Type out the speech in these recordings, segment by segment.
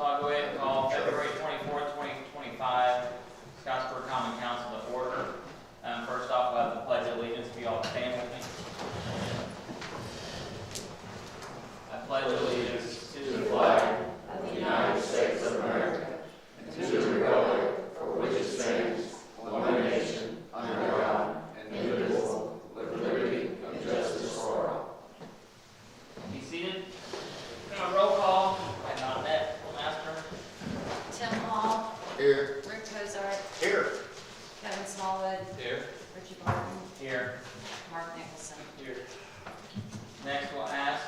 I'll go ahead and call February 24th, 2025, Scottsburg Common Council to order. First off, we'll have the Pledge of Allegiance. If you all stand with me. I pledge allegiance to the flag of the United States of America and to the republic for which it stands, one nation, under God, indivisible, with liberty and justice for all. Be seated. Roll call. Annette Master. Tim Hall. Here. Rick Cozart. Here. Kevin Smallwood. Here. Richie Barton. Here. Mark Nicholson. Here. Next, we'll ask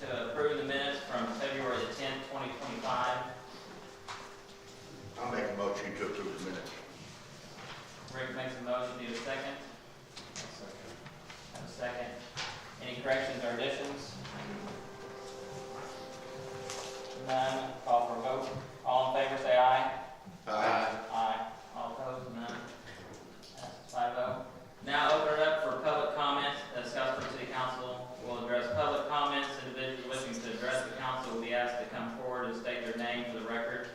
to approve the minutes from February the 10th, 2025. I'll make a motion to approve the minutes. Rick makes a motion. Need a second? Have a second. Any corrections or additions? None. Call for a vote. All in favor say aye. Aye. Aye. All opposed? None. Passes 5-0. Now open it up for public comments. The Scottsburg City Council will address public comments. Individuals wishing to address the council will be asked to come forward and state their name for the record.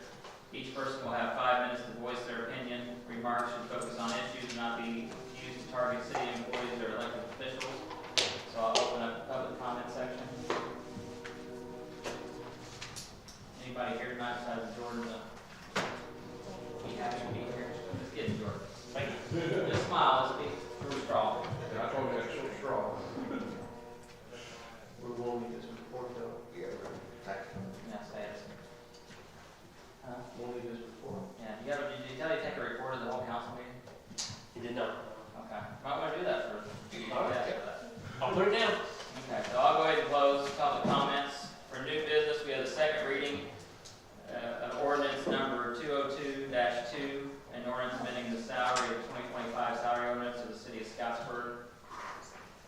Each person will have 5 minutes to voice their opinion. Remarks should focus on issues and not be used to target city employees or elected officials. So I'll open up the public comment section. Anybody here tonight besides Jordan? Be happy to be here. Let's get it, Jordan. Thank you. Just smile. Let's be through straw. I told you extra straw. We're willing to get some report though. Yeah, Yeah, say it. Huh? Willing to get some report. Yeah. Did you tell you to take a report of the whole council meeting? He did not. Okay. Might want to do that for. All right. Yeah, for that. I'll put it down. Okay. So I'll go ahead and close public comments. For new business, we have the second reading of ordinance number 202-2, an ordinance amending the salary of 2025 salary ordinance of the city of Scottsburg.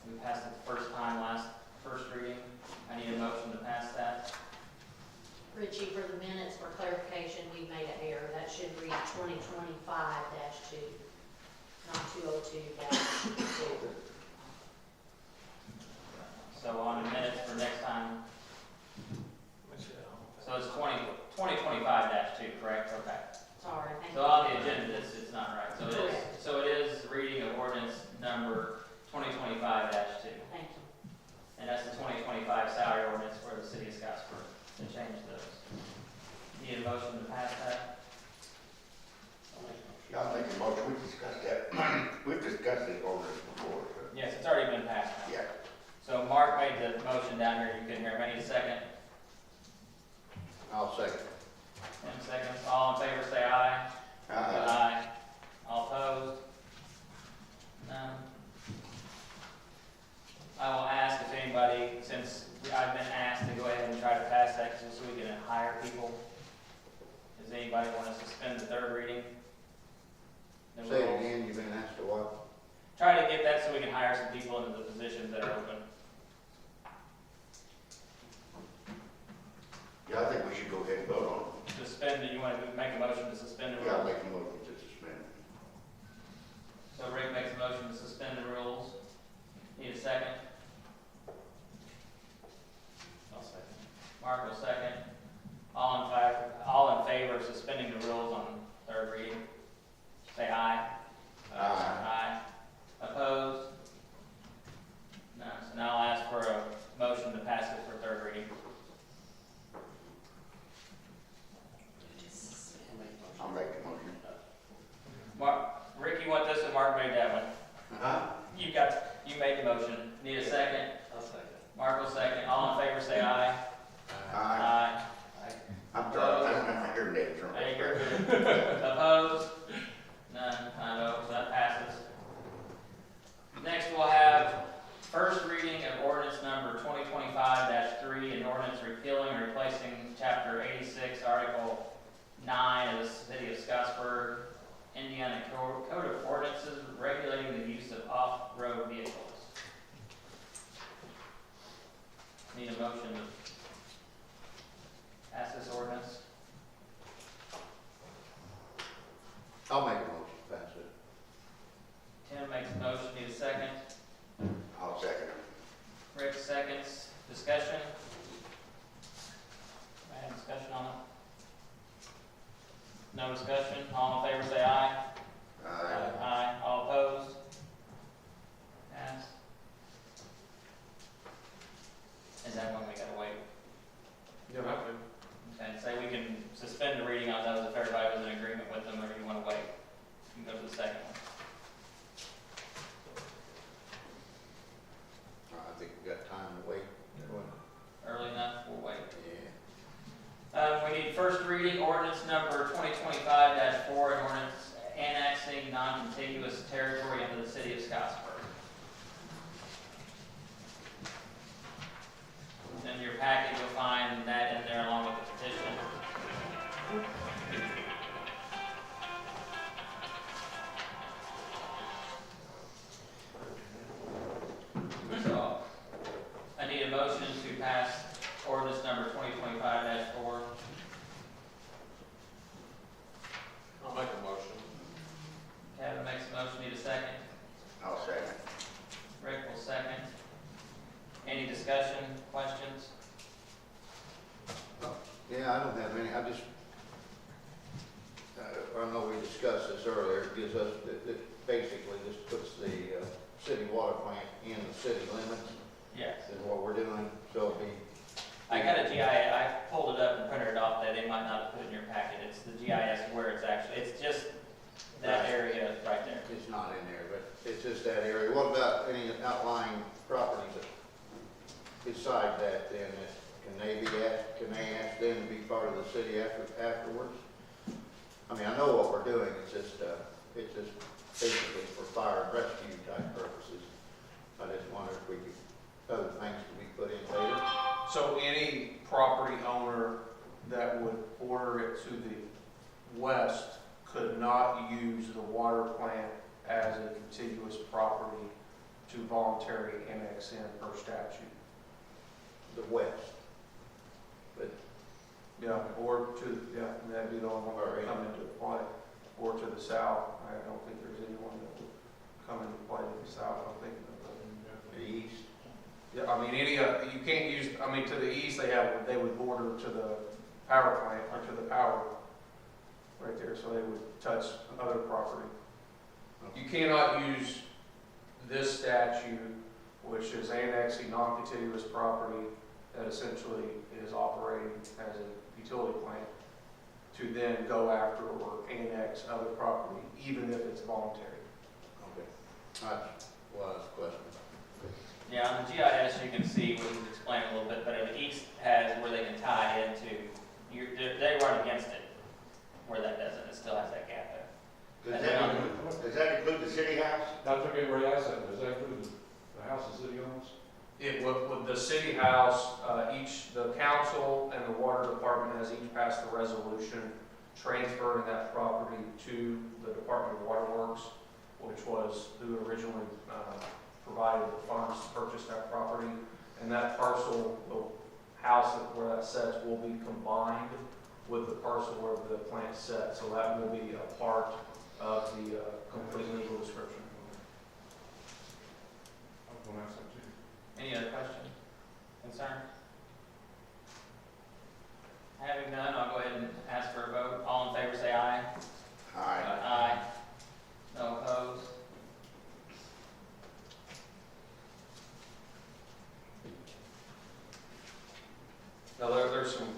We passed it the first time first reading. I need a motion to pass that. Richie, for the minutes, for clarification, we made an error. That should read 2025-2, not 202-2. So on the minutes for next time. So it's 2025-2, correct? Okay. Sorry. thank So you. on the agenda, it's not right. Correct. So it is reading of ordinance number 2025-2. Thank you. And that's the 2025 salary ordinance for the city of Scottsburg to change those. Need a motion to pass that? I'll make a motion. We discussed that. We've discussed this ordinance before. So. Yes, it's already been passed. Yeah. So Mark made the motion down here. You couldn't hear him. I need a second. I'll second. 10 seconds. All in favor say aye. Aye. All opposed? None. I will ask if anybody, since I've been asked to go ahead and try to pass that just so we can hire people. Does anybody want to suspend the third reading? The Say it rules? again. You've been asked a while. Try to get that so we can hire some people into the positions that are open. Yeah, I think we should go ahead and vote on it. Suspend, do you want to make a motion to suspend the Yeah, I'll rules? make a motion to suspend. So Rick makes a motion to suspend the rules. Need a second? I'll second. Mark will second. All in favor of suspending the rules on third reading? Say aye. Aye. Aye. Opposed? None. So now I'll ask for a motion to pass it for third reading. I'll make the motion. Rick, you want this, and Mark made that one. Huh? You made the motion. Need a second? I'll second. Mark will second. All in favor say aye. Aye. Aye. I'm sorry. I'm hearing names wrong. Hey, you're good. Opposed? None. 5-0, so that passes. Next, we'll have first reading of ordinance number 2025-3, an ordinance repealing and replacing Chapter 86, Article 9 of the City of Scottsburg, Indiana Code of Ordinances regulating the use of off-road vehicles. Need a motion to pass this ordinance? I'll make a motion to pass it. Tim makes a motion. Need a second? I'll second it. Rick seconds. Discussion? I have discussion on it? no discussion, all in favor say aye. Aye. Aye, all opposed? Passed. Is that one we gotta wait? You don't have to. Okay, say we can suspend the reading on those if everybody was in agreement with them, or you wanna wait? You can go to the second one. I think we got time to wait. Early enough, we'll wait. Yeah. We need first reading ordinance number 2025-4, an ordinance annexing non-contiguous territory into the city of Scottsburg. In your packet, you'll find that in there along with the petition. So, I need a motion to pass ordinance number 2025-4. I'll make a motion. Kevin makes a motion, need a second. I'll second. Rick will second. Any discussion, questions? Yeah, I don't have any, I know we discussed this earlier, it gives us, basically this puts the city water plant in the city limits, Yes. is what we're doing, so it'll be, I got a GIS, I pulled it up and printed it off that they might not have put it in your packet. It's the GIS where it's actually, it's just that Right. area right there. it's not in there, but it's just that area. What about any outlying properties beside that then, can they ask them to be part of the city afterwards? I mean, I know what we're doing, it's just basically for fire and rescue type purposes. I just wonder if we could, other things could be put in later. So any property owner that would order it to the west could not use the water plant as a contiguous property to voluntarily annex in per statute. The west. But Yeah, or to, yeah, that'd be the only one that would come into play. Or to the south, I don't think there's anyone that would come into play to the south, I'm thinking of. the east. Yeah, I mean, you can't use, I mean, to the east, they would border to the power plant, or to the power right there, so they would touch other property. You cannot use this statute, which is annexing non-contiguous property that essentially is operating as a utility plant, to then go after or annex other property, even if it's voluntary. Okay. That's was the question. Yeah, on the GIS, you can see, we can explain a little bit better. The east has where they can tie into, they run against it, where that doesn't, it still has that gap there. Does that include the city house? That's what we were asking, does that include the house the city owns? It would, with the city house, the council and the water department has each passed a resolution transferring that property to the Department of Waterworks, which was who originally provided the funds to purchase that property. And that parcel, the house where that sits, will be combined with the parcel where the plant sits. So that will be a part of the complete legal description. I'm gonna ask that too. Any other questions, concerns? Having none, I'll go ahead and ask for a vote. All in favor say aye. Aye. Aye. No opposed? Now, there's some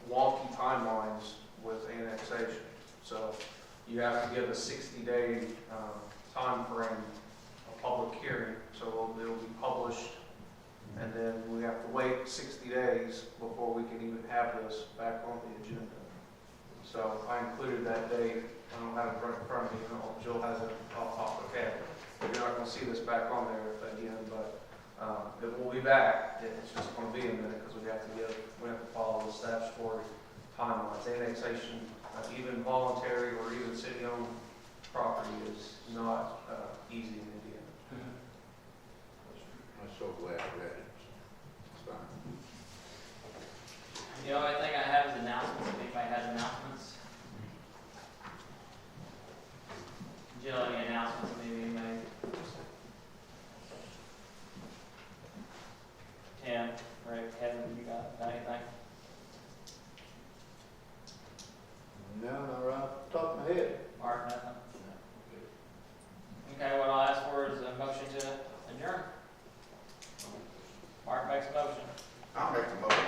wonky timelines with annexation. So you have to give a 60-day time frame, a public hearing. So it'll be published, and then we have to wait 60 days before we can even have this back on the agenda. So I included that date. I don't have it right in front of me. Jill has it off the head. You're not going to see this back on there again, but it will be back. It's just going to be a minute because we have to follow the statutory timelines. Annexation, even voluntary or even city-owned property, is not easy in Indiana. I'm so glad I read it. It's fine. The only thing I have is announcements, if anybody has announcements. Jill, any announcements maybe you made? Tim, Rick, Kevin, you got anything? No, not right off the top of my head. Mark, nothing? Okay, what I'll ask for is a motion to adjourn. Mark makes a motion. I'll make the motion.